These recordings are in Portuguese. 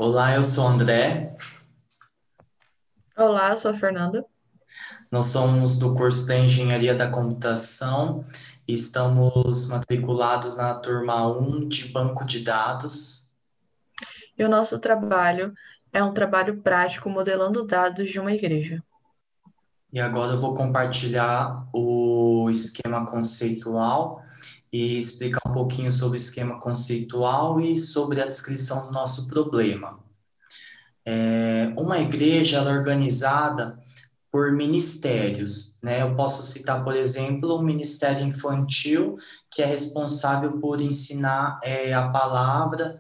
Olá, eu sou o André. Olá, eu sou a Fernanda. Nós somos do curso da Engenharia da Computação e estamos matriculados na turma 1 de Banco de Dados. E o nosso trabalho é um trabalho prático modelando dados de uma igreja. E agora eu vou compartilhar o esquema conceitual e explicar um pouquinho sobre o esquema conceitual e sobre a descrição do nosso problema. Uma igreja ela é organizada por ministérios, né? Eu posso citar, por exemplo, o Ministério Infantil, que é responsável por ensinar a palavra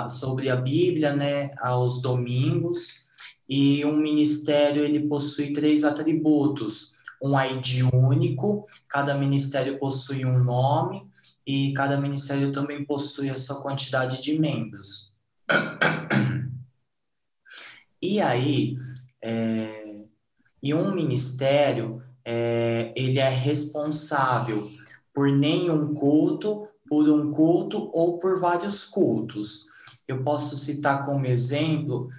sobre a Bíblia, né, aos domingos. E um ministério ele possui três atributos: um ID único, cada ministério possui um nome e cada ministério também possui a sua quantidade de membros. E aí, é, E um ministério, ele é responsável por nenhum culto, por um culto ou por vários cultos. Eu posso citar como exemplo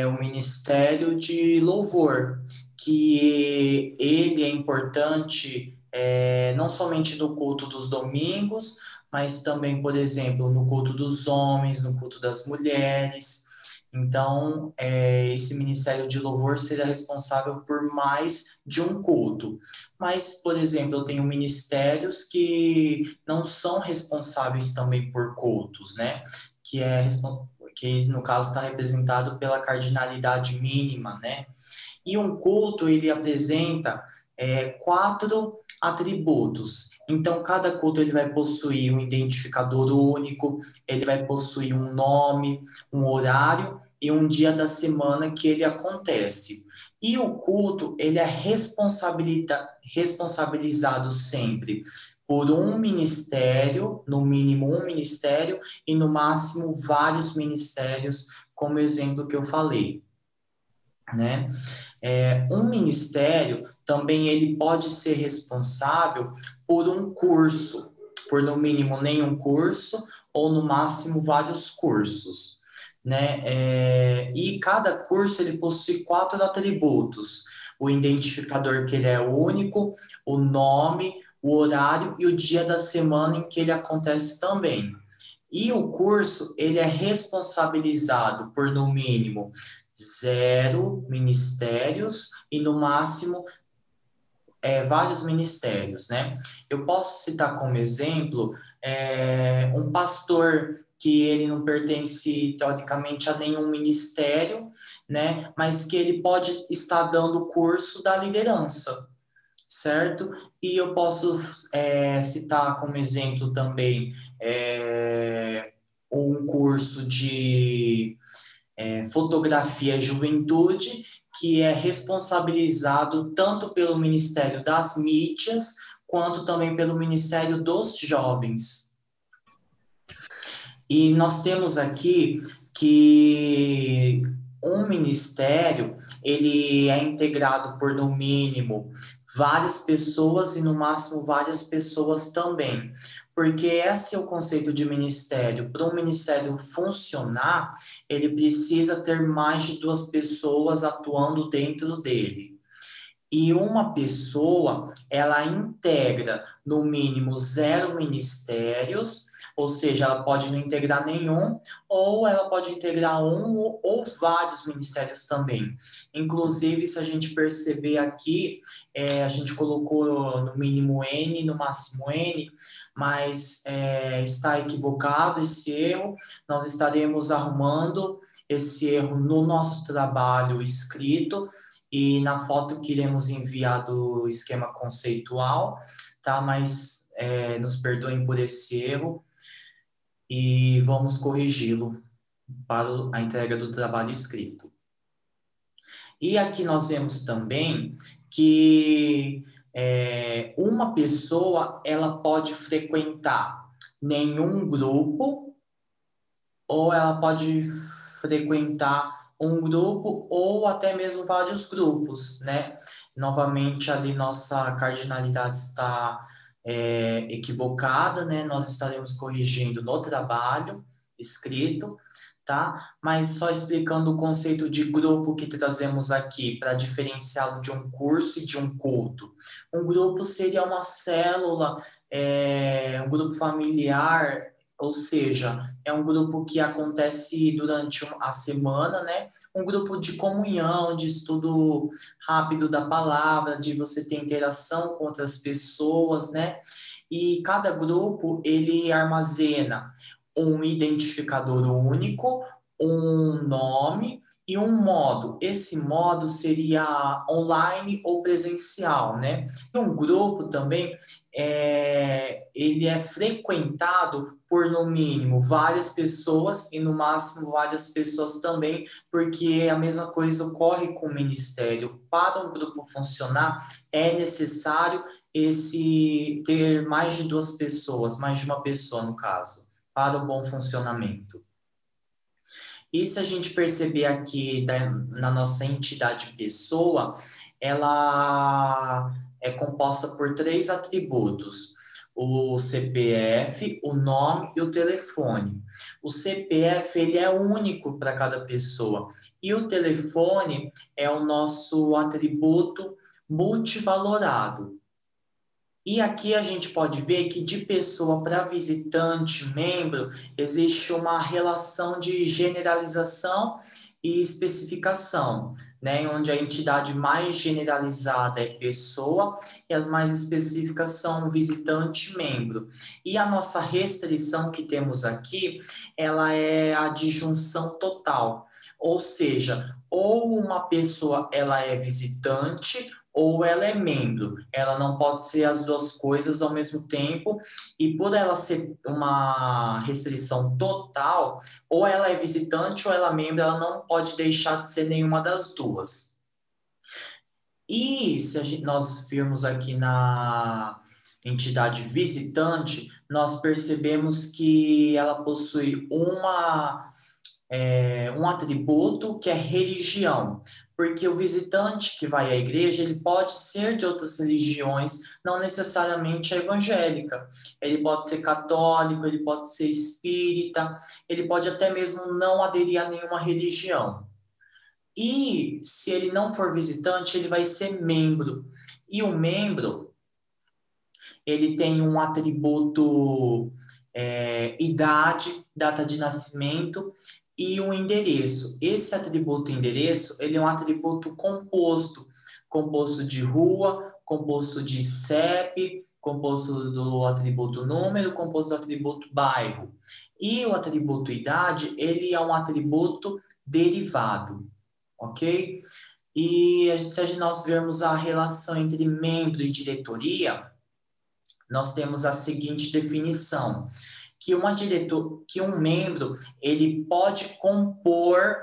o ministério de louvor, que ele é importante não somente no culto dos domingos, mas também, por exemplo, no culto dos homens, no culto das mulheres. Então, esse Ministério de Louvor seria responsável por mais de um culto. Mas, por exemplo, eu tenho ministérios que não são responsáveis também por cultos, né? Que no caso está representado pela cardinalidade mínima, né? E um culto, ele apresenta quatro atributos. Então, cada culto ele vai possuir um identificador único, ele vai possuir um nome, um horário e um dia da semana que ele acontece. E o culto, ele é responsabilizado sempre por um ministério, no mínimo um ministério, e no máximo vários ministérios, como exemplo que eu falei, né? Um ministério também ele pode ser responsável por um curso, por no mínimo nenhum curso ou no máximo vários cursos, né? E cada curso ele possui quatro atributos: o identificador que ele é único, o nome, o horário e o dia da semana em que ele acontece também. E o curso, ele é responsabilizado por, no mínimo, zero ministérios e, no máximo, vários ministérios, né? Eu posso citar como exemplo um pastor que ele não pertence, teoricamente, a nenhum ministério, né? Mas que ele pode estar dando o curso da liderança, certo? E eu posso citar como exemplo também um curso de fotografia e juventude, que é responsabilizado tanto pelo Ministério das Mídias, quanto também pelo Ministério dos Jovens. E nós temos aqui que um ministério, ele é integrado por, no mínimo, várias pessoas e, no máximo, várias pessoas também. Porque esse é o conceito de ministério. Para um ministério funcionar, ele precisa ter mais de duas pessoas atuando dentro dele. E uma pessoa, ela integra no mínimo zero ministérios, ou seja, ela pode não integrar nenhum, ou ela pode integrar um ou vários ministérios também. Inclusive, se a gente perceber aqui, a gente colocou no mínimo N, no máximo N, mas está equivocado esse erro. Nós estaremos arrumando esse erro no nosso trabalho escrito e na foto que iremos enviar do esquema conceitual, tá? Mas nos perdoem por esse erro e vamos corrigi-lo para a entrega do trabalho escrito. E aqui nós vemos também que uma pessoa ela pode frequentar nenhum grupo ou ela pode frequentar um grupo ou até mesmo vários grupos, né? Novamente, ali nossa cardinalidade está equivocada, né? Nós estaremos corrigindo no trabalho escrito, tá? Mas só explicando o conceito de grupo que trazemos aqui, para diferenciá-lo de um curso e de um culto. Um grupo seria uma célula, um grupo familiar, ou seja, é um grupo que acontece durante a semana, né? Um grupo de comunhão, de estudo rápido da palavra, de você ter interação com outras pessoas, né? E cada grupo, ele armazena um identificador único, um nome e um modo. Esse modo seria online ou presencial, né? E um grupo também, ele é frequentado por, no mínimo, várias pessoas e, no máximo, várias pessoas também, porque a mesma coisa ocorre com o ministério. Para um grupo funcionar, é necessário ter mais de duas pessoas, mais de uma pessoa, no caso, para o bom funcionamento. E se a gente perceber aqui na nossa entidade pessoa, ela é composta por 3 atributos: o CPF, o nome e o telefone. O CPF, ele é único para cada pessoa, e o telefone é o nosso atributo multivalorado. E aqui a gente pode ver que de pessoa para visitante, membro, existe uma relação de generalização e especificação, né? Onde a entidade mais generalizada é pessoa e as mais específicas são visitante e membro. E a nossa restrição que temos aqui, ela é a disjunção total, ou seja, ou uma pessoa ela é visitante ou ela é membro. Ela não pode ser as duas coisas ao mesmo tempo, e por ela ser uma restrição total, ou ela é visitante ou ela é membro, ela não pode deixar de ser nenhuma das duas. E se nós virmos aqui na entidade visitante, nós percebemos que ela possui um atributo que é religião, porque o visitante que vai à igreja, ele pode ser de outras religiões, não necessariamente a evangélica. Ele pode ser católico, ele pode ser espírita, ele pode até mesmo não aderir a nenhuma religião. E se ele não for visitante, ele vai ser membro. E o membro, ele tem um atributo, idade, data de nascimento e um endereço. Esse atributo endereço, ele é um atributo composto de rua, composto de CEP, composto do atributo número, composto do atributo bairro. E o atributo idade, ele é um atributo derivado, ok? E se nós vermos a relação entre membro e diretoria, nós temos a seguinte definição: que que um membro ele pode compor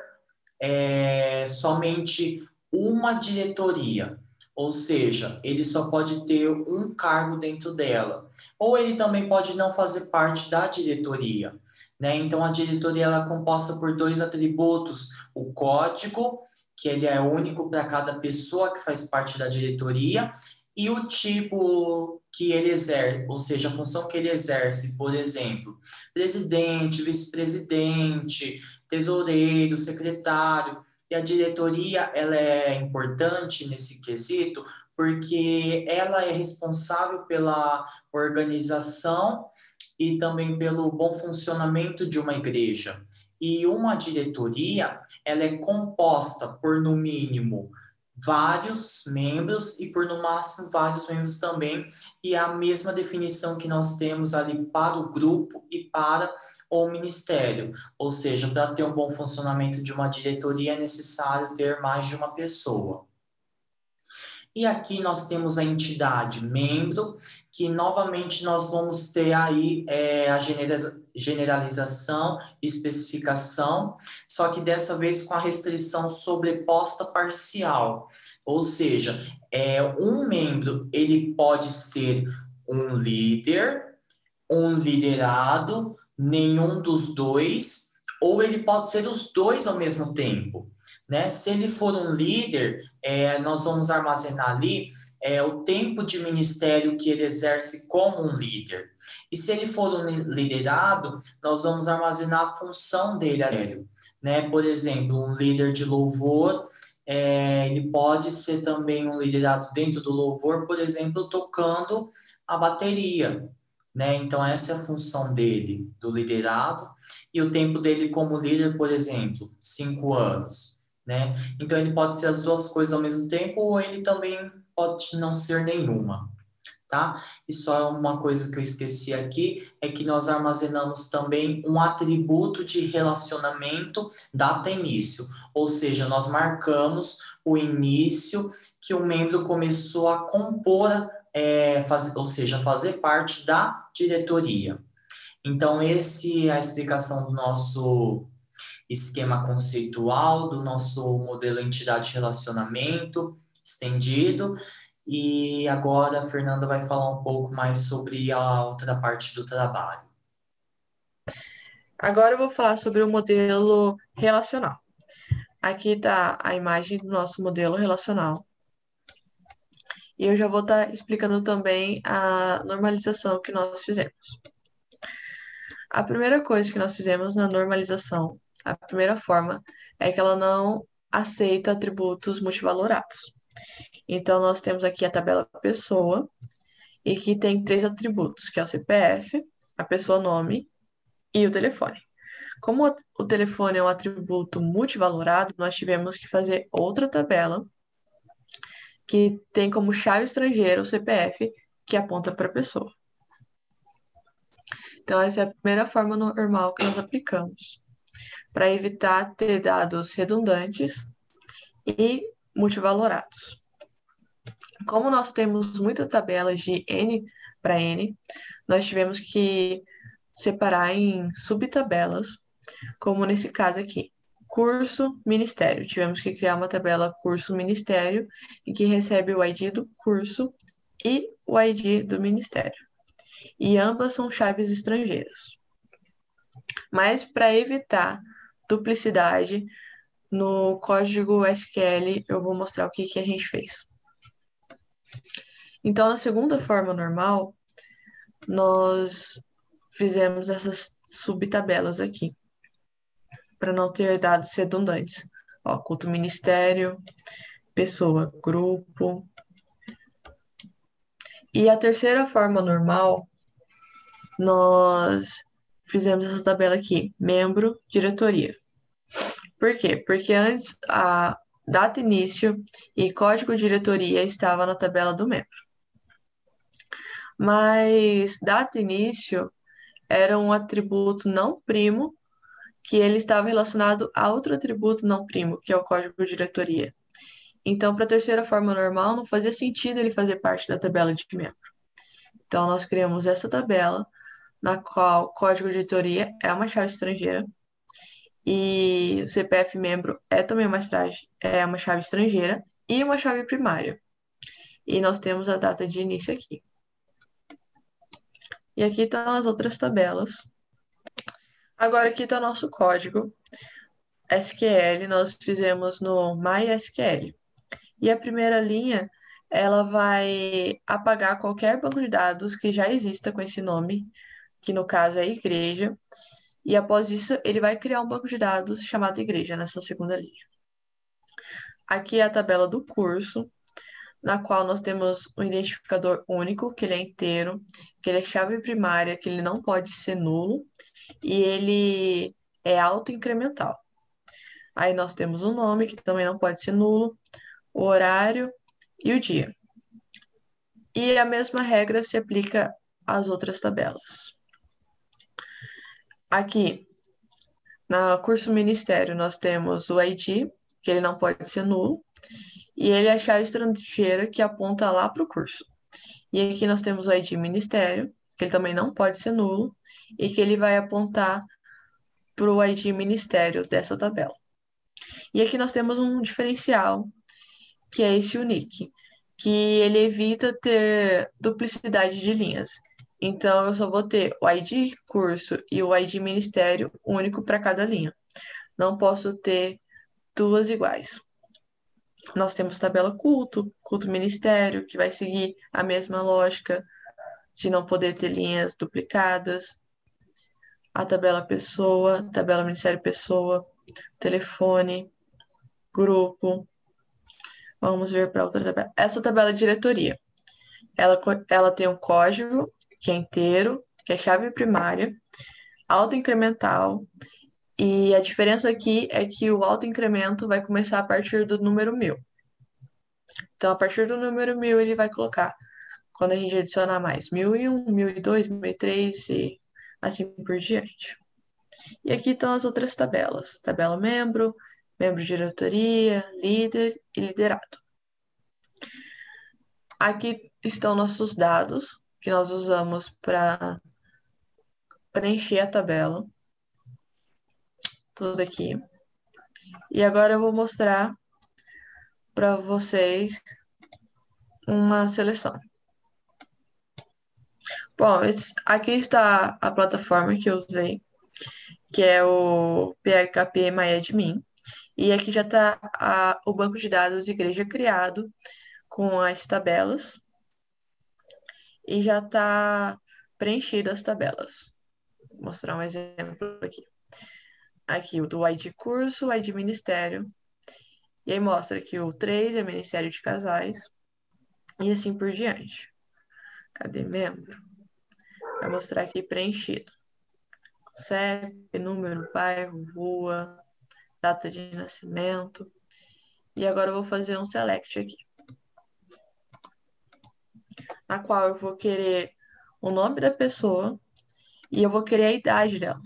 somente uma diretoria, ou seja, ele só pode ter um cargo dentro dela, ou ele também pode não fazer parte da diretoria, né? Então a diretoria ela é composta por 2 atributos: o código, que ele é único para cada pessoa que faz parte da diretoria, e o tipo que ele exerce, ou seja, a função que ele exerce, por exemplo, presidente, vice-presidente, tesoureiro, secretário. E a diretoria, ela é importante nesse quesito porque ela é responsável pela organização e também pelo bom funcionamento de uma igreja. E uma diretoria, ela é composta por, no mínimo, vários membros e por, no máximo, vários membros também, e é a mesma definição que nós temos ali para o grupo e para o ministério. Ou seja, para ter um bom funcionamento de uma diretoria é necessário ter mais de uma pessoa. E aqui nós temos a entidade membro, que novamente nós vamos ter aí a generalização, especificação, só que dessa vez com a restrição sobreposta parcial. Ou seja, um membro ele pode ser um líder, um liderado, nenhum dos dois, ou ele pode ser os dois ao mesmo tempo, né? Se ele for um líder, nós vamos armazenar ali o tempo de ministério que ele exerce como um líder. E se ele for um liderado, nós vamos armazenar a função dele, né? Por exemplo, um líder de louvor, ele pode ser também um liderado dentro do louvor, por exemplo, tocando a bateria, né? Então, essa é a função dele, do liderado, e o tempo dele como líder, por exemplo, 5 anos, né? Então, ele pode ser as duas coisas ao mesmo tempo, ou ele também pode não ser nenhuma, tá? E só uma coisa que eu esqueci aqui é que nós armazenamos também um atributo de relacionamento data início, ou seja, nós marcamos o início que o membro começou a compor, ou seja, fazer parte da diretoria. Então, esse é a explicação do nosso esquema conceitual, do nosso modelo entidade-relacionamento estendido. E agora a Fernanda vai falar um pouco mais sobre a outra parte do trabalho. Agora eu vou falar sobre o modelo relacional. Aqui está a imagem do nosso modelo relacional. E eu já vou estar explicando também a normalização que nós fizemos. A primeira coisa que nós fizemos na normalização, a primeira forma, é que ela não aceita atributos multivalorados. Então, nós temos aqui a tabela pessoa, e que tem 3 atributos, que é o CPF, a pessoa nome e o telefone. Como o telefone é um atributo multivalorado, nós tivemos que fazer outra tabela que tem como chave estrangeira o CPF, que aponta para a pessoa. Então, essa é a primeira forma normal que nós aplicamos, para evitar ter dados redundantes e multivalorados. Como nós temos muitas tabelas de N para N, nós tivemos que separar em subtabelas, como nesse caso aqui. Curso, Ministério. Tivemos que criar uma tabela Curso, Ministério, e que recebe o ID do curso e o ID do Ministério. E ambas são chaves estrangeiras. Mas para evitar duplicidade, no código SQL eu vou mostrar o que a gente fez. Então, na segunda forma normal, nós fizemos essas subtabelas aqui, para não ter dados redundantes. Ó, culto ministério, pessoa, grupo. E a terceira forma normal, nós fizemos essa tabela aqui, membro, diretoria. Por quê? Porque antes a data início e código diretoria estava na tabela do membro. Mas data início era um atributo não primo que ele estava relacionado a outro atributo não primo, que é o código diretoria. Então, para a terceira forma normal, não fazia sentido ele fazer parte da tabela de membro. Então, nós criamos essa tabela, na qual o código de diretoria é uma chave estrangeira e o CPF membro é também uma chave estrangeira e uma chave primária. E nós temos a data de início aqui. E aqui estão as outras tabelas. Agora aqui está o nosso código SQL, nós fizemos no MySQL. E a primeira linha, ela vai apagar qualquer banco de dados que já exista com esse nome, que no caso é igreja. E após isso, ele vai criar um banco de dados chamado igreja nessa segunda linha. Aqui é a tabela do curso, na qual nós temos um identificador único, que ele é inteiro, que ele é chave primária, que ele não pode ser nulo, e ele é autoincremental. Aí nós temos o nome, que também não pode ser nulo, o horário e o dia. E a mesma regra se aplica às outras tabelas. Aqui, no curso ministério, nós temos o ID, que ele não pode ser nulo, e ele é a chave estrangeira que aponta lá para o curso. E aqui nós temos o ID ministério, que ele também não pode ser nulo, e que ele vai apontar para o ID ministério dessa tabela. E aqui nós temos um diferencial, que é esse unique, que ele evita ter duplicidade de linhas. Então, eu só vou ter o ID curso e o ID ministério único para cada linha. Não posso ter duas iguais. Nós temos tabela culto, culto ministério, que vai seguir a mesma lógica de não poder ter linhas duplicadas. A tabela pessoa, tabela ministério pessoa, telefone, grupo. Vamos ver para outra tabela. Essa tabela é diretoria. Ela tem um código, que é inteiro, que é chave primária, autoincremental, e a diferença aqui é que o autoincremento vai começar a partir do número 1000. Então, a partir do número 1000, ele vai colocar, quando a gente adicionar mais, 1001, 1002, 1003 e assim por diante. E aqui estão as outras tabelas. Tabela membro, membro de diretoria, líder e liderado. Aqui estão nossos dados, que nós usamos para preencher a tabela. Tudo aqui. E agora eu vou mostrar para vocês uma seleção. Bom, aqui está a plataforma que eu usei, que é o PHP MyAdmin. E aqui já está o banco de dados igreja criado com as tabelas. E já está preenchido as tabelas. Vou mostrar um exemplo aqui. Aqui o do ID curso, o ID ministério. E aí mostra que o 3 é Ministério de Casais. E assim por diante. Cadê membro? Vai mostrar aqui preenchido. CEP, número, bairro, rua, data de nascimento. E agora eu vou fazer um select aqui. Na qual eu vou querer o nome da pessoa e eu vou querer a idade dela.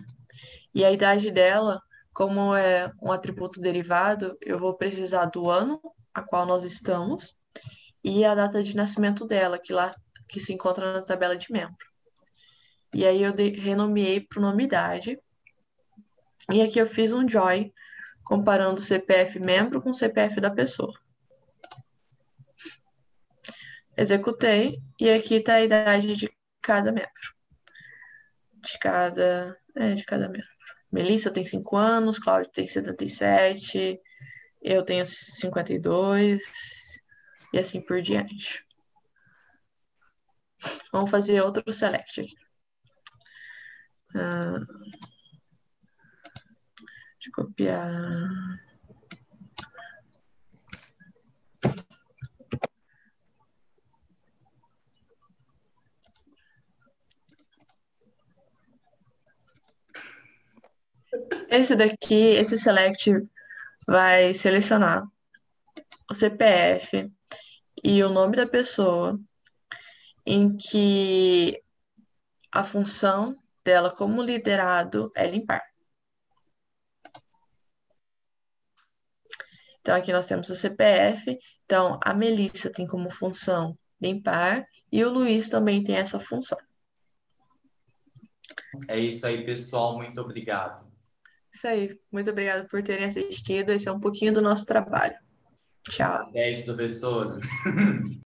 E a idade dela, como é um atributo derivado, eu vou precisar do ano a qual nós estamos e a data de nascimento dela, que se encontra na tabela de membro. E aí eu renomeei para o nome idade. E aqui eu fiz um join comparando o CPF membro com o CPF da pessoa. Executei e aqui está a idade de cada membro. De cada membro. Melissa tem 5 anos, Cláudio tem 77, eu tenho 52 e assim por diante. Vamos fazer outro select aqui. Deixa eu copiar. Esse daqui, esse select vai selecionar o CPF e o nome da pessoa em que a função dela como liderado é limpar. Então, aqui nós temos o CPF. Então, a Melissa tem como função limpar e o Luiz também tem essa função. É isso aí, pessoal. Muito obrigado. Isso aí. Muito obrigada por terem assistido. Esse é um pouquinho do nosso trabalho. Tchau. Até isso, professor.